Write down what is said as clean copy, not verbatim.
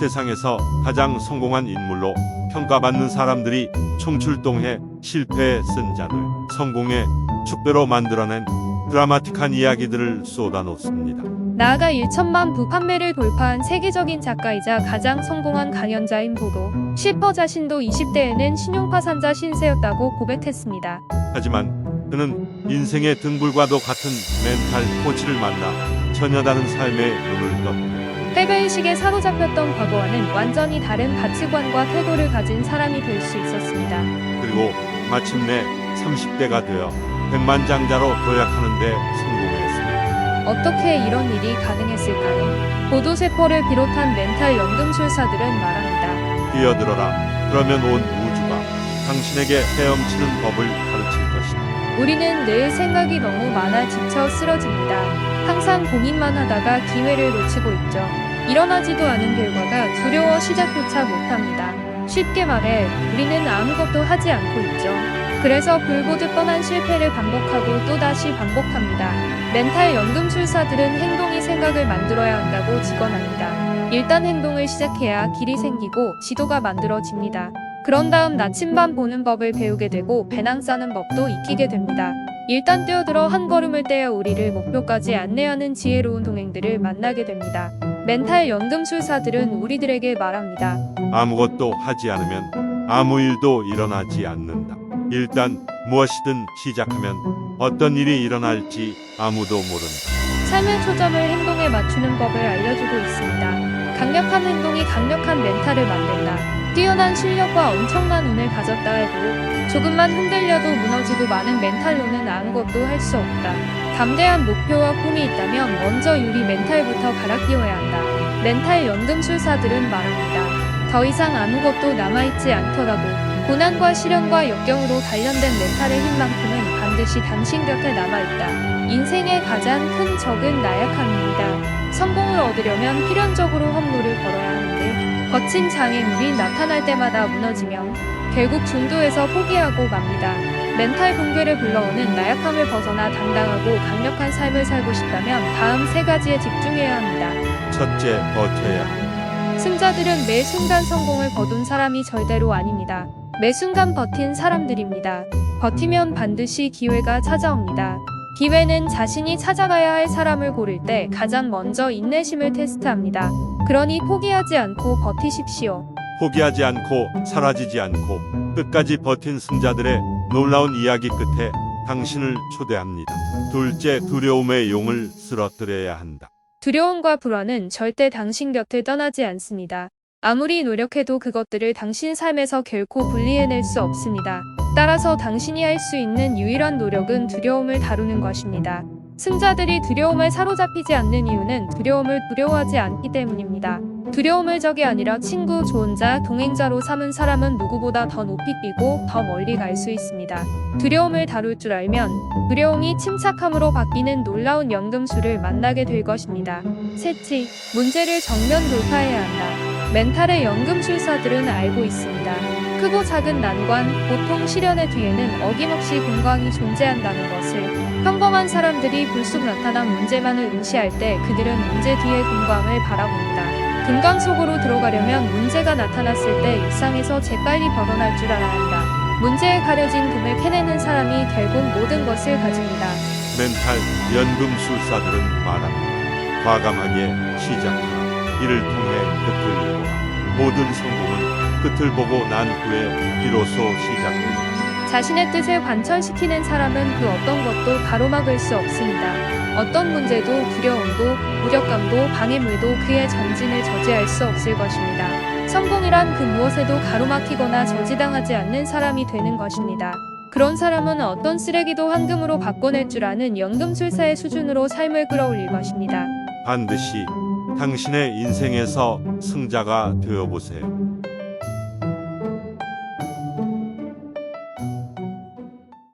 세상에서 가장 성공한 인물로 평가받는 사람들이 총출동해 실패의 쓴잔을 성공의 축배로 만들어낸 드라마틱한 이야기들을 쏟아놓습니다. 나아가 1천만 부 판매를 돌파한 세계적인 작가이자 가장 성공한 강연자인 보도 ሺ퍼 자신도 20대에는 신용파산자 신세였다고 고백했습니다. 하지만 그는 인생의 등불과도 같은 멘탈 코치를 만나 전혀 다른 삶의 눈을 떴고 패배의식에 사로잡혔던 과거와는 완전히 다른 가치관과 태도를 가진 사람이 될 수 있었습니다. 그리고 마침내 30대가 되어 백만장자로 도약하는 데 성공했습니다. 어떻게 이런 일이 가능했을까요? 보도세포를 비롯한 멘탈 연금술사들은 말합니다. 뛰어들어라. 그러면 온 우주가 당신에게 헤엄치는 법을 가르칠 것이다. 우리는 늘 생각이 너무 많아 지쳐 쓰러집니다. 항상 고민만 하다가 기회를 놓치고 있죠. 일어나지도 않은 결과가 두려워 시작조차 못합니다. 쉽게 말해 우리는 아무것도 하지 않고 있죠. 그래서 불보듯 뻔한 실패를 반복하고 또다시 반복합니다. 멘탈 연금술사들은 행동이 생각을 만들어야 한다고 직언합니다. 일단 행동을 시작해야 길이 생기고 지도가 만들어집니다. 그런 다음 나침반 보는 법을 배우게 되고 배낭 싸는 법도 익히게 됩니다. 일단 뛰어들어 한 걸음을 떼어 우리를 목표까지 안내하는 지혜로운 동행들을 만나게 됩니다. 멘탈 연금술사들은 우리들에게 말합니다. 아무것도 하지 않으면 아무 일도 일어나지 않는다. 일단 무엇이든 시작하면 어떤 일이 일어날지 아무도 모른다. 삶의 초점을 행동에 맞추는 법을 알려주고 있습니다. 강력한 행동이 강력한 멘탈을 만든다. 뛰어난 실력과 엄청난 운을 가졌다 해도 조금만 흔들려도 무너지고 많은 멘탈로는 아무것도 할 수 없다. 담대한 목표와 꿈이 있다면 먼저 유리 멘탈부터 갈아 끼워야 한다. 멘탈 연금술사들은 말합니다. 더 이상 아무것도 남아있지 않더라도 고난과 시련과 역경으로 단련된 멘탈의 힘만큼은 반드시 당신 곁에 남아있다. 인생의 가장 큰 적은 나약함입니다. 성공을 얻으려면 필연적으로 험로를 걸어야 하는데 거친 장애물이 나타날 때마다 무너지면 결국 중도에서 포기하고 맙니다. 멘탈 붕괴를 불러오는 나약함을 벗어나 당당하고 강력한 삶을 살고 싶다면 다음 세 가지에 집중해야 합니다. 첫째, 버텨야 한다. 승자들은 매 순간 성공을 거둔 사람이 절대로 아닙니다. 매 순간 버틴 사람들입니다. 버티면 반드시 기회가 찾아옵니다. 기회는 자신이 찾아가야 할 사람을 고를 때 가장 먼저 인내심을 테스트합니다. 그러니 포기하지 않고 버티십시오. 포기하지 않고 사라지지 않고 끝까지 버틴 승자들의 놀라운 이야기 끝에 당신을 초대합니다. 둘째, 두려움의 용을 쓰러뜨려야 한다. 두려움과 불안은 절대 당신 곁을 떠나지 않습니다. 아무리 노력해도 그것들을 당신 삶에서 결코 분리해낼 수 없습니다. 따라서 당신이 할 수 있는 유일한 노력은 두려움을 다루는 것입니다. 승자들이 두려움에 사로잡히지 않는 이유는 두려움을 두려워하지 않기 때문입니다. 두려움을 적이 아니라 친구, 조언자, 동행자로 삼은 사람은 누구보다 더 높이 뛰고 더 멀리 갈 수 있습니다. 두려움을 다룰 줄 알면 두려움이 침착함으로 바뀌는 놀라운 연금술을 만나게 될 것입니다. 셋째, 문제를 정면 돌파해야 한다. 멘탈의 연금술사들은 알고 있습니다. 크고 작은 난관, 고통, 시련의 뒤에는 어김없이 공강이 존재한다는 것을. 평범한 사람들이 불쑥 나타난 문제만을 응시할 때 그들은 문제 뒤의 공강을 바라봅니다. 금강 속으로 들어가려면 문제가 나타났을 때 일상에서 재빨리 벗어날 줄 알아야 한다. 문제에 가려진 금을 캐내는 사람이 결국 모든 것을 가집니다. 멘탈 연금술사들은 말합니다. 과감하게 시작하라. 이를 통해 끝을 보라. 모든 성공은 끝을 보고 난 후에 비로소 시작됩니다. 자신의 뜻을 관철시키는 사람은 그 어떤 것도 가로막을 수 없습니다. 어떤 문제도 두려움도 무력감도 방해물도 그의 전진을 저지할 수 없을 것입니다. 성공이란 그 무엇에도 가로막히거나 저지당하지 않는 사람이 되는 것입니다. 그런 사람은 어떤 쓰레기도 황금으로 바꿔낼 줄 아는 연금술사의 수준으로 삶을 끌어올릴 것입니다. 반드시 당신의 인생에서 승자가 되어보세요.